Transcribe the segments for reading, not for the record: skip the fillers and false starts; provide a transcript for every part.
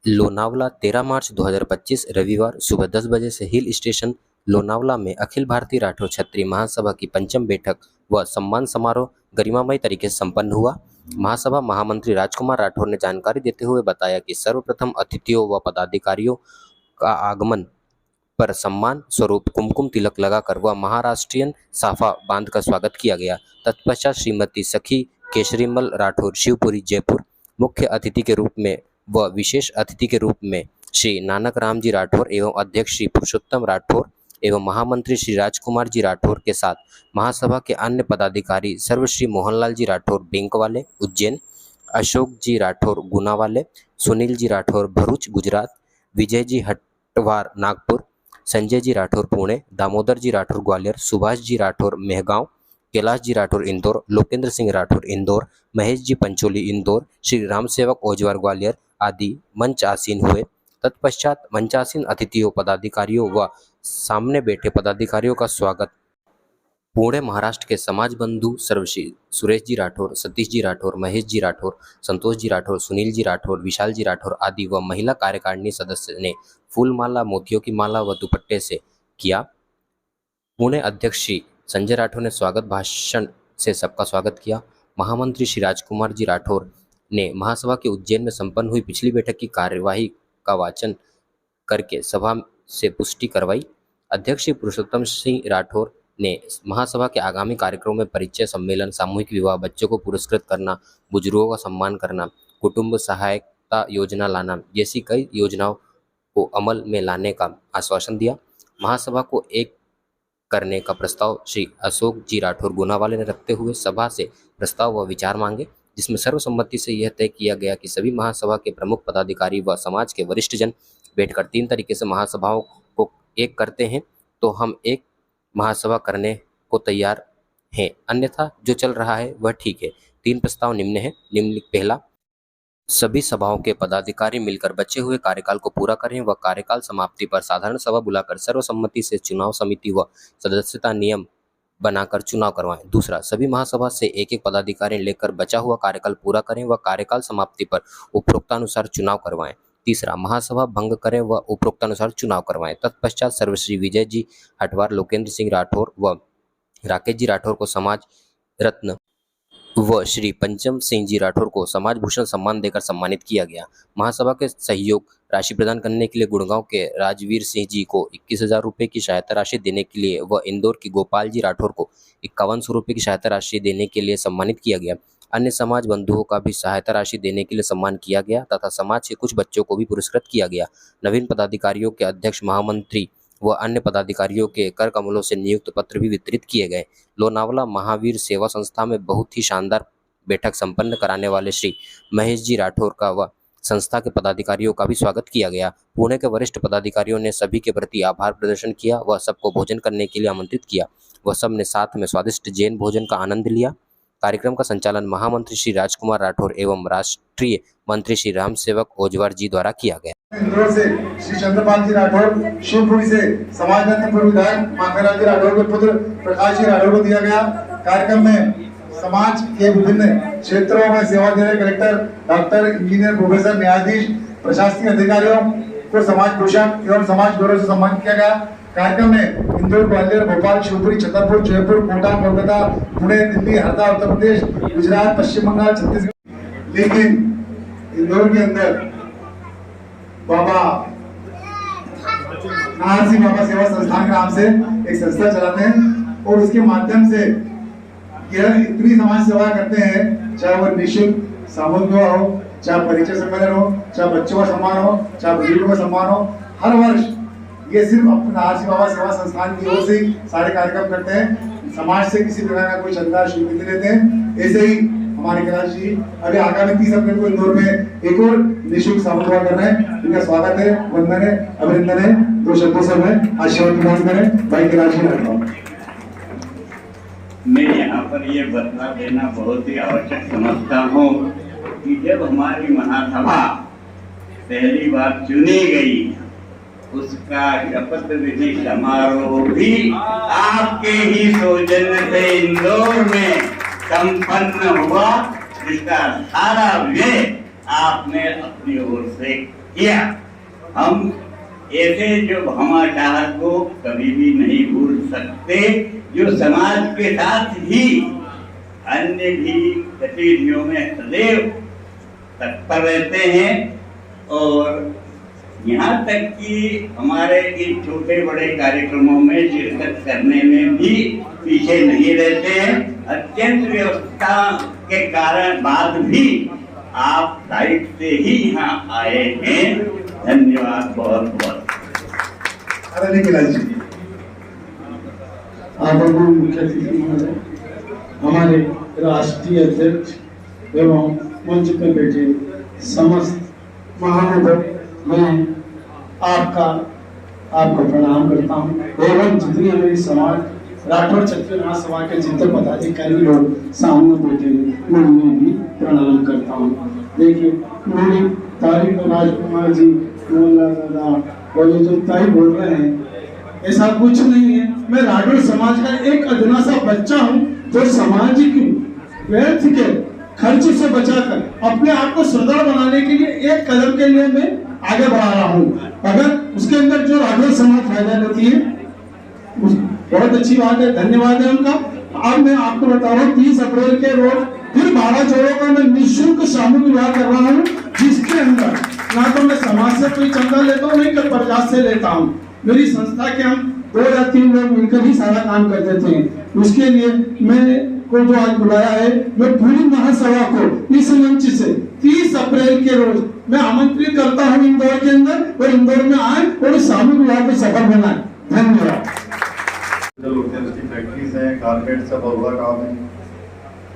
लोनावला 13 मार्च 2025 रविवार सुबह 10 बजे से हिल स्टेशन लोनावला में अखिल भारतीय राठौर क्षत्रिय महासभा की पंचम बैठक व सम्मान समारोह गरिमामय तरीके से संपन्न हुआ। महासभा महामंत्री राजकुमार राठौर ने जानकारी देते हुए बताया कि सर्वप्रथम अतिथियों व पदाधिकारियों का आगमन पर सम्मान स्वरूप कुमकुम तिलक लगाकर व महाराष्ट्रीयन साफा बांधकर स्वागत किया गया। तत्पश्चात श्रीमती सखी केशरीमल राठौर शिवपुरी जयपुर मुख्य अतिथि के रूप में व विशेष अतिथि के रूप में श्री नानक राम जी राठौर एवं अध्यक्ष श्री पुरुषोत्तम राठौर एवं महामंत्री श्री राजकुमार जी राठौर के साथ महासभा के अन्य पदाधिकारी सर्वश्री मोहनलाल जी राठौर बैंक वाले उज्जैन, अशोक जी राठौर गुना वाले, सुनील जी राठौर भरूच गुजरात, विजय जी हटवार नागपुर, संजय जी राठौर पुणे, दामोदर जी राठौर ग्वालियर, सुभाष जी राठौर मेहगांव, कैलाश जी राठौर इंदौर, लोकेंद्र सिंह राठौर इंदौर, महेश जी पंचोली इंदौर, श्री रामसेवक ओजवार ग्वालियर आदि मंच आसीन हुए। तत्पश्चात मंचासीन अतिथियों पदाधिकारियों व सामने बैठे पदाधिकारियों का स्वागत पुणे महाराष्ट्र के समाज बंधु सर्वश्री सुरेश जी राठौर, सतीश जी राठौर, महेश जी राठौर, संतोष जी राठौर, सुनील जी राठौर, विशाल जी राठौर आदि व महिला कार्यकारिणी सदस्य ने फूलमाला, मोतियों की माला व दुपट्टे से किया। पुणे अध्यक्ष श्री संजय राठौर ने स्वागत भाषण से सबका स्वागत किया। महामंत्री श्री राजकुमार जी राठौर ने महासभा के उज्जैन में संपन्न हुई पिछली बैठक की कार्यवाही का वाचन करके सभा से पुष्टि करवाई। अध्यक्ष श्री पुरुषोत्तम सिंह राठौर ने महासभा के आगामी कार्यक्रमों में परिचय सम्मेलन, सामूहिक विवाह, बच्चों को पुरस्कृत करना, बुजुर्गों का सम्मान करना, कुटुंब सहायता योजना लाना जैसी कई योजनाओं को अमल में लाने का आश्वासन दिया। महासभा को एक करने का प्रस्ताव श्री अशोक जी राठौर गुनावाले ने रखते हुए सभा से प्रस्ताव व विचार मांगे, जिसमें सर्वसम्मति से यह तय किया गया कि सभी महासभा के प्रमुख पदाधिकारी व समाज के वरिष्ठ जन बैठकर 3 तरीके से महासभाओं को एक करते हैं तो हम एक महासभा करने को तैयार हैं, अन्यथा जो चल रहा है वह ठीक है। 3 प्रस्ताव निम्न है। पहला, सभी सभाओं के पदाधिकारी मिलकर बचे हुए कार्यकाल को पूरा करें व कार्यकाल समाप्ति पर साधारण सभा बुलाकर सर्वसम्मति से चुनाव समिति व सदस्यता नियम बनाकर चुनाव करवाएं। दूसरा, सभी महासभा से एक एक पदाधिकारी लेकर बचा हुआ कार्यकाल पूरा करें व कार्यकाल समाप्ति पर उपरोक्तानुसार चुनाव करवाएं। तीसरा, महासभा भंग करें व उपरोक्तानुसार चुनाव करवाएं। तत्पश्चात सर्वश्री विजय जी हटवार, लोकेंद्र सिंह राठौर व राकेश जी राठौर को समाज रत्न व श्री पंचम सिंह जी राठौर को समाज भूषण सम्मान देकर सम्मानित किया गया। महासभा के सहयोग राशि प्रदान करने के लिए गुड़गांव के राजवीर सिंह जी को 21,000 रुपये की सहायता राशि देने के लिए व इंदौर की गोपाल जी राठौर को 5100 रुपये की सहायता राशि देने के लिए सम्मानित किया गया। अन्य समाज बंधुओं का भी सहायता राशि देने के लिए सम्मान किया गया तथा समाज के कुछ बच्चों को भी पुरस्कृत किया गया। नवीन पदाधिकारियों के अध्यक्ष, महामंत्री व अन्य पदाधिकारियों के कर कमलों से नियुक्त पत्र भी वितरित किए गए। लोनावला महावीर सेवा संस्था में बहुत ही शानदार बैठक संपन्न कराने वाले श्री महेश जी राठौर का व संस्था के पदाधिकारियों का भी स्वागत किया गया। पुणे के वरिष्ठ पदाधिकारियों ने सभी के प्रति आभार प्रदर्शन किया व सबको भोजन करने के लिए आमंत्रित किया व सब ने साथ में स्वादिष्ट जैन भोजन का आनंद लिया। कार्यक्रम का संचालन महामंत्री श्री राजकुमार राठौर एवं राष्ट्रीय मंत्री श्री रामसेवक ओजवार जी द्वारा किया गया। इंदौर से श्री चंद्रपाल जी राठौर, शिवपुरी से समाज रत्न पूर्व विधायक माखनलाल जी राठौर के पुत्र प्रकाश जी राठौर को दिया गया। कार्यक्रम में समाज के विभिन्न क्षेत्रों में सेवा दे रहे कलेक्टर, डॉक्टर, इंजीनियर, प्रोफेसर, न्यायाधीश, प्रशासनिक अधिकारियों को समाज भूषण एवं समाज गौरव से सम्मानित किया गया। कार्यक्रम में इंदौर, ग्वालियर, भोपाल, शिवपुरी, छतरपुर, जयपुर, कोटा, कोलकाता, पुणे, दिल्ली, हरदा, उत्तर प्रदेश, गुजरात, पश्चिम बंगाल, छत्तीसगढ़, लेकिन इंदौर के अंदर बाबा नाहर बाबा सेवा संस्थान के नाम से एक संस्था चलाते हैं और उसके माध्यम से यह इतनी समाज सेवा करते हैं, चाहे वो निःशुल्क सामूहिक विवाह हो, चाहे परिचय सम्मेलन हो, चाहे बच्चों का सम्मान हो, चाहे बुजुर्गों का सम्मान हो। हर वर्ष ये सिर्फ अपने नाहर बाबा सेवा संस्थान की ओर से सारे कार्यक्रम करते हैं, समाज से किसी प्रकार का कोई चंदा शुल्क नहीं लेते हैं। ऐसे ही हमारे कैलाश जी अभी आगामी 30 अप्रैल को इंदौर में एक और निःशुल्क सामूहिक विवाह कर रहे हैं। इनका स्वागत है, वंदन है, अभिनंदन है। 2 शब्दों से मैं आशीर्वाद प्रदान करें भाई कैलाश जी राठौर। मैं यहाँ पर ये बदलाव देना बहुत ही आवश्यक समझता हूँ कि जब हमारी महासभा पहली बार चुनी गई, उसका शपथ विधि समारोह भी आपके ही सौजन्य से इंदौर में संपन्न हुआ, जिसका सारा व्यय आपने अपनी ओर से किया। हम ऐसे जो भामाशाह को कभी भी नहीं भूल सकते, जो समाज के साथ ही अन्य भी गतिविधियों में सदैव तत्पर रहते हैं और यहाँ तक कि हमारे इन छोटे बड़े कार्यक्रमों में शिरकत करने में भी पीछे नहीं रहते हैं। अत्यंत व्यवस्था के कारण बाद भी आप साइड से ही यहाँ आए हैं। धन्यवाद बहुत बहुत। आदरणीय मुख्य अतिथि महोदय, हमारे राष्ट्रीय अध्यक्ष एवं मंच पर बैठे समस्त महानुभाव, मैं आपको प्रणाम करता हूँ एवं जितनी हमारी समाज राठौर क्षत्रिय महासभा के जितने पदाधिकारी लोग सामने बैठे मैं उन्हें भी प्रणाम करता हूँ। देखिए, मेरी तारीफ राजकुमार जी दादा बोले जो ताई बोल रहे हैं, ऐसा कुछ नहीं है। मैं राठौर समाज का एक अदना सा बच्चा हूँ जो सामाजिक व्यर्थ के खर्च से बचाकर अपने आप को सुदृढ़ बनाने के लिए एक कदम के लिए मैं आगे बढ़ा रहा हूँ। अगर उसके अंदर जो राठौर समाज फायदा लेती है बहुत अच्छी बात है, धन्यवाद है उनका। अब मैं आपको बता रहा हूँ 30 अप्रैल के रोज फिर 12 जोड़ों का मैं निःशुल्क सामूहिक विवाह कर रहा हूँ, जिसके अंदर ना तो मैं समाज से कोई चंदा लेता हूँ, नहीं तो प्रजात से लेता हूँ। मेरी संस्था के हम 2 या 3 लोग मिलकर ही सारा काम करते थे। उसके लिए मैं को जो आज बुलाया है, मैं पूरी महासभा को इस मंच से 30 अप्रैल के रोज मैं आमंत्रित करता हूँ इंदौर के अंदर, और इंदौर में आए और सामूहिक विवाह को सफल बनाए। धन्यवाद। फैक्ट्रीज हैं, कारपेट सब बहुत काम है।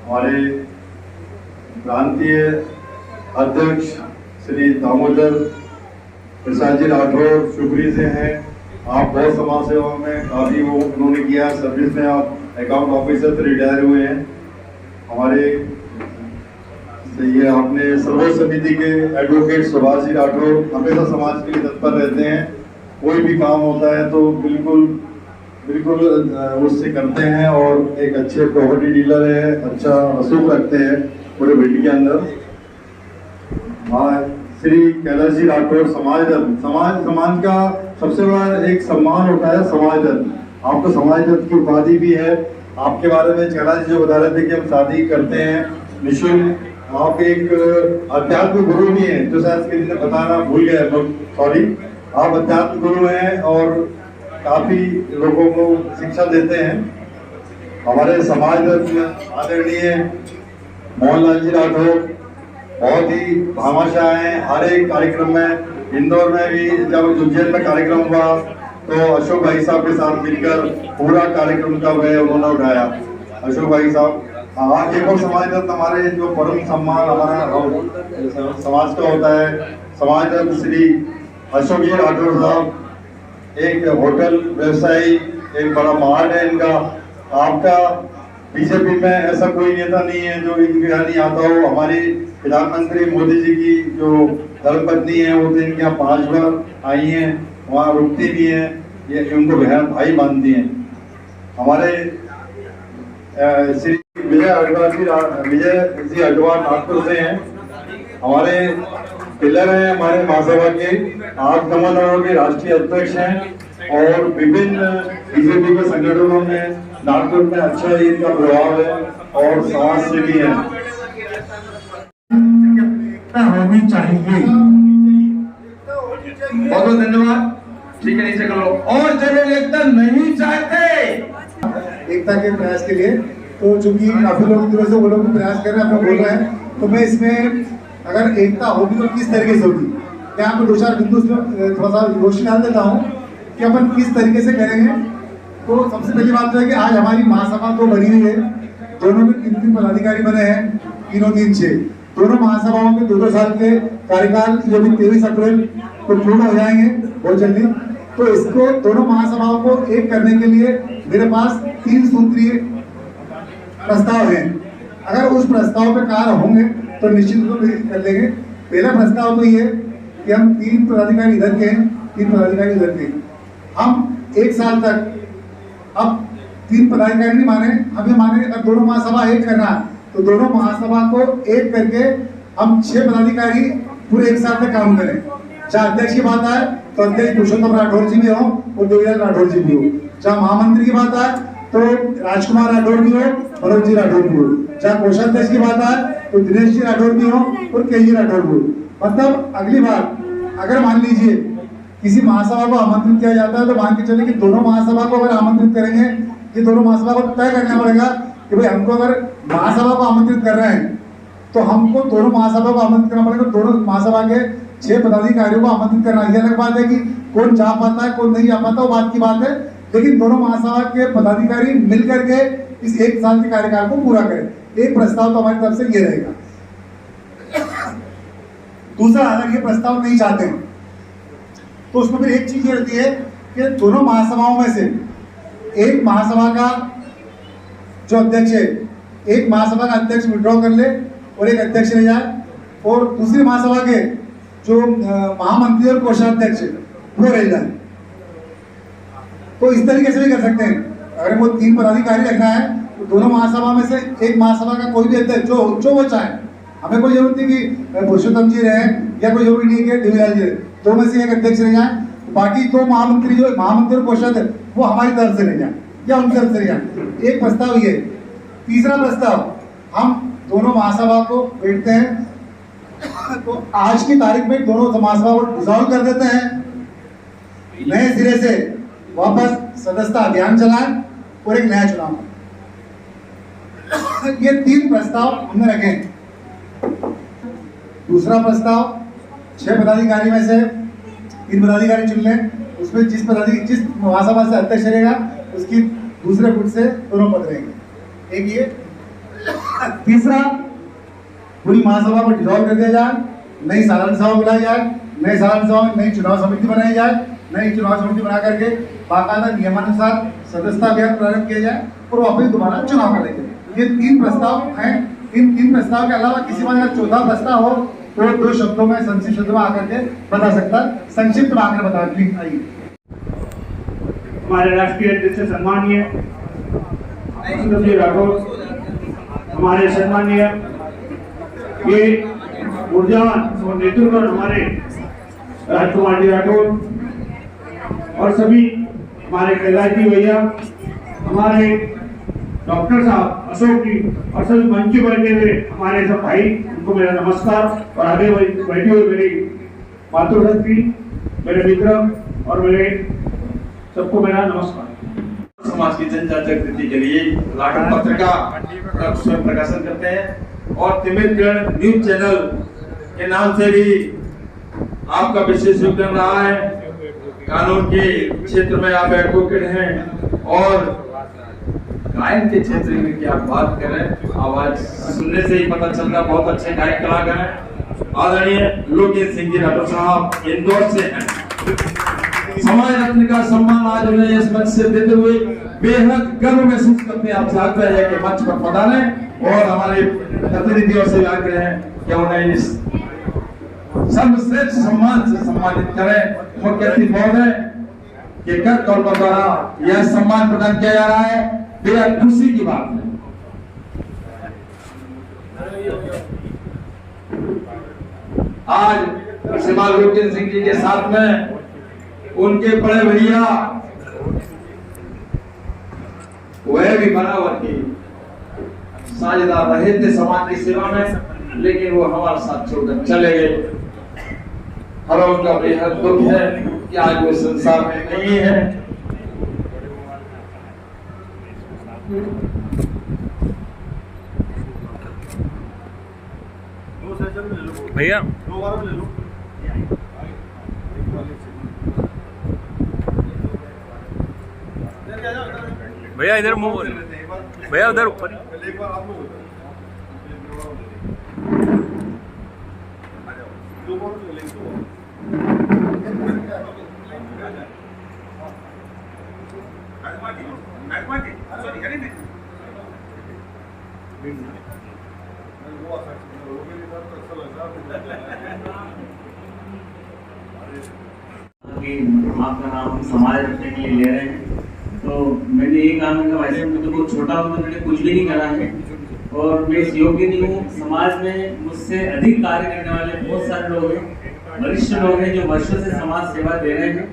हमारे प्रांतीय अध्यक्ष श्री दामोदर प्रसाद जी राठौर शुक्री से हैं। आप बहुत समाज सेवा में काफी वो उन्होंने किया, सर्विस में आप अकाउंट ऑफिसर से रिटायर हुए हैं। हमारे ये आपने सर्वोच्च समिति के एडवोकेट सुभाष जी राठौर हमेशा समाज के लिए तत्पर रहते हैं। कोई भी काम होता है तो बिल्कुल उससे करते हैं और एक अच्छे प्रॉपर्टी डीलर है, अच्छा असूल रखते हैं पूरे बिल्डिंग के अंदर। श्री कैलाश जी राठौर समाज का सबसे बड़ा एक सम्मान होता है समाज रत्न। आपको समाज रत्न की उपाधि भी है। आपके बारे में कैलाश जी जो बता रहे थे कि हम शादी करते हैं निःशुल्क। आप एक अध्यात्म गुरु भी हैं, जो शायद किसी ने बताना भूल गया, सॉरी। आप अध्यात्म गुरु हैं और काफी लोगों को शिक्षा देते हैं। हमारे समाज रत्न आदरणीय मोहनलाल जी राठौर बहुत ही भामाशाह हैं। हर एक कार्यक्रम में, इंदौर में भी जब उज्जैन में कार्यक्रम हुआ तो अशोक भाई साहब के साथ मिलकर पूरा कार्यक्रम का वह उन्होंने उठाया। अशोक भाई साहब एक और समाज रत्न हमारे जो परम सम्मान हमारा समाज का होता है, समाज रत्न श्री अशोक जी राठौर साहब एक होटल व्यवसायी, एक बड़ा मार्ट है इनका। आपका बीजेपी में ऐसा कोई नेता नहीं है जो इनके यहाँ नहीं आता हो। हमारी प्रधानमंत्री मोदी जी की जो धर्मपत्नी है वो तो इनके यहाँ 5 बार आई हैं, वहाँ रुकती भी हैं, ये उनको बहन भाई मानती हैं। हमारे श्री विजय जी अडवाल नागपुर से हैं, हमारे पिलर हैं हमारे महासभा के। 8 नवों के राष्ट्रीय अध्यक्ष हैं और विभिन्न बीजेपी के संगठनों में नागपुर में अच्छा इनका प्रभाव है और समाज से भी है। होनी चाहिए। बहुत बहुत धन्यवाद। ठीक है, नीचे करो। और जो लोग एकता नहीं चाहते एकता के प्रयास के लिए, तो चूंकि काफी लोग तरह से वो लोग प्रयास कर रहे हैं, बोल रहे हैं, तो मैं इसमें अगर एकता होगी तो किस तरीके से होगी, मैं आपको 2-4 बिंदु थोड़ा सा रोशनी डाल देता हूँ कि अपन किस तरीके से करेंगे। तो सबसे पहली बात तो है कि आज हमारी महासभा तो बनी हुई है, दोनों में 3 पदाधिकारी बने हैं, 3-3-6 दोनों महासभाओं के 2-2 साल के कार्यकाल जो भी 23 अप्रैल को पूर्ण हो जाएंगे बहुत जल्दी। तो इसको दोनों महासभाओं को एक करने के लिए मेरे पास 3 सूत्रीय प्रस्ताव हैं। अगर उस प्रस्ताव पे कार्य होंगे तो निश्चित रूप से कर लेंगे। पहला प्रस्ताव तो ये कि हम 3 पदाधिकारी इधर के हैं, 3 पदाधिकारी इधर के। हम 1 साल तक, अब 3 पदाधिकारी नहीं माने, हमें माने अगर दोनों महासभा एक करना तो दोनों महासभा को एक करके हम 6 पदाधिकारी पूरे 1 साल तक काम करें। चाहे अध्यक्ष की बात आए तो अध्यक्ष पुरुषोत्तम राठौर जी भी हो और देवीलाल राठौर जी भी हो, चाहे महामंत्री की बात आए तो राजकुमार राठौर भी हो, मनोज जी राठौर भी हो, चाहे कोषाध्यक्ष की बात आए तो दिनेश जी राठौर भी हो और के जी राठौर भी हो। मतलब अगली बार अगर मान लीजिए किसी महासभा को आमंत्रित किया जाता है तो मान के चले कि दोनों महासभा को अगर आमंत्रित करेंगे, ये दोनों महासभा को तय करना पड़ेगा कि भाई हमको अगर महासभा को आमंत्रित कर रहे हैं तो हमको दोनों महासभा को आमंत्रित करना पड़ेगा, दोनों महासभा के 6 पदाधिकारियों को आमंत्रित करना। ये अलग बात है कि कौन जा पाता है कौन नहीं जा पाता, वो बात की बात है, लेकिन दोनों महासभा के पदाधिकारी मिलकर के इस 1 साल के कार्यकाल को पूरा करें। एक प्रस्ताव तो हमारी तरफ से ये रहेगा। दूसरा, अगर ये प्रस्ताव नहीं चाहते हैं तो उसमें फिर एक चीज ये रहती है कि दोनों महासभाओं में से एक महासभा का जो अध्यक्ष है, एक महासभा का अध्यक्ष विड्रॉ कर ले और एक अध्यक्ष रह जाए, और दूसरी महासभा के जो महामंत्री और कोषाध्यक्ष वो रह जाए। तो इस तरीके से भी कर सकते हैं। अगर वो 3 पदाधिकारी रखना है तो दोनों महासभा में से एक महासभा का कोई भी अध्यक्ष जो वो चाहे, हमें कोई जरूरत नहीं कि पुरुषोत्तम जी रहे या कोई जरूरी नहीं कि देवीलाल जी रहे, दो में से एक अध्यक्ष रह जाए, बाकी 2 महामंत्री जो महामंत्री और कोषाध्यक्ष वो हमारी तरफ से रह जाए या उनकी तरफ से रह जाए। एक प्रस्ताव ये। तीसरा प्रस्ताव, हम दोनों महासभा को बैठते हैं तो आज की तारीख में दोनों महासभा को डिसॉल्व कर देते हैं, नए सिरे से वापस सदस्यता अभियान चलाएं और एक नया चुनाव। ये 3 प्रस्ताव हमने रखे। दूसरा प्रस्ताव, 6 पदाधिकारी में से 3 पदाधिकारी चुन लें, उसमें जिस महासभा से अध्यक्ष रहेगा उसकी दूसरे गुट से दोनों पद रहेंगे। एक ये। तीसरा, पूरी महासभा को डिसॉल्व कर दिया जाए, नई साधारण सभा बुलाई जाए, नई साधारण सभा में नई चुनाव समिति बनाई जाए, नई चुनाव समिति बना करके बाकायदा नियमानुसार सदस्यता अभियान प्रारंभ किया जाए और वापस दोबारा चुनाव करेंगे। ये 3 प्रस्ताव हैं। इन 3 प्रस्ताव के अलावा किसी में अगर 14 प्रस्ताव हो तो 2 शब्दों में संक्षिप्त शब्दों में आकर के बता सकता है। संक्षिप्त में आकर बता, प्लीज आइए। हमारे राष्ट्रीय अध्यक्ष सम्मानीय जी राठौर, हमारे सम्मानीय ये ऊर्जावान और नेतृत्व हमारे राजकुमार जी राठौर और सभी हमारे कैलाश जी भैया, हमारे डॉक्टर साहब अशोक जी और सभी मंच पर बैठे हुए हमारे सब भाई, उनको मेरा नमस्कार। और आगे बैठे हुए मेरी मातृशक्ति, मेरे मित्र और मेरे सबको मेरा नमस्कार। समाज की जन जागृति के लिए राठौर पत्रिका का स्वयं प्रकाशन करते हैं और तिमिरगढ़ न्यूज चैनल के नाम से भी आपका विशेष योगदान रहा है। कानून के क्षेत्र में आप एडवोकेट हैं और गायन के क्षेत्र में की आप बात करें, आवाज सुनने से ही पता चलता बहुत अच्छे गायक कलाकार हैं। आदरणीय लोकेश सिंह जी राठौर साहब इंदौर से हैं। समाज रत्न का सम्मान आज उन्हें इस मंच से देते हुए बेहद गर्व महसूस करते हैं। आपसे आग्रह है कि मंच पर पधारें और हमारे प्रतिनिधियों से आग्रह है कि उन्हें इस सर्वश्रेष्ठ सम्मान से सम्मानित करें। मुख्य अतिथि महोदय के कर कौल द्वारा यह सम्मान प्रदान किया जा रहा है, बेहद खुशी की बात है। आज श्रीमान लोकेश सिंह जी के साथ में उनके बड़े भैया वह भी बराबर की साझेदार रहे थे समाज की सेवा में, लेकिन वो हमारे साथ छोड़कर चले गए। हमें उनका बेहद दुख है कि आज वो संसार में नहीं है। भैया भैया इधर मुंह, भैया उधर ऊपर। आपका नाम समाज रखने के लिए ले रहे हैं, तो मैंने ये काम किया। वैसे मुझे बहुत छोटा हूँ तो मैंने कुछ भी नहीं करा है और मैं इस योग्य नहीं हूँ। समाज में मुझसे अधिक कार्य करने वाले बहुत सारे लोग हैं वरिष्ठ लोग हैं जो वर्षों से समाज सेवा दे रहे हैं,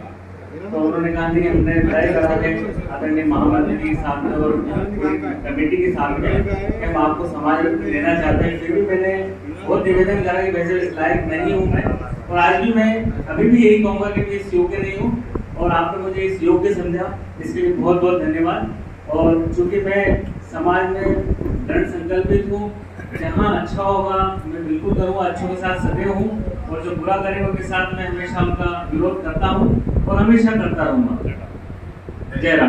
तो उन्होंने कहा कि हमने तय करा है आदरणीय महामंत्री जी के साथ में और कमेटी के साथ में कि हम आपको समाज देना चाहते हैं। फिर भी मैंने बहुत निवेदन करा कि वैसे इस लायक नहीं हूँ मैं, और आज भी मैं अभी भी यही कहूँगा कि मैं इस योग्य नहीं हूँ, और आपने मुझे इस योग्य समझा, इसके लिए बहुत बहुत धन्यवाद। और चूंकि मैं समाज में दृढ़ संकल्पित हूँ, जहाँ अच्छा होगा मैं बिल्कुल करूँगा, अच्छों के साथ सदैव हूँ, और जो बुरा करेगा उनके साथ मैं हमेशा उनका विरोध करता हूँ और हमेशा करता रहूँगा। जय राम।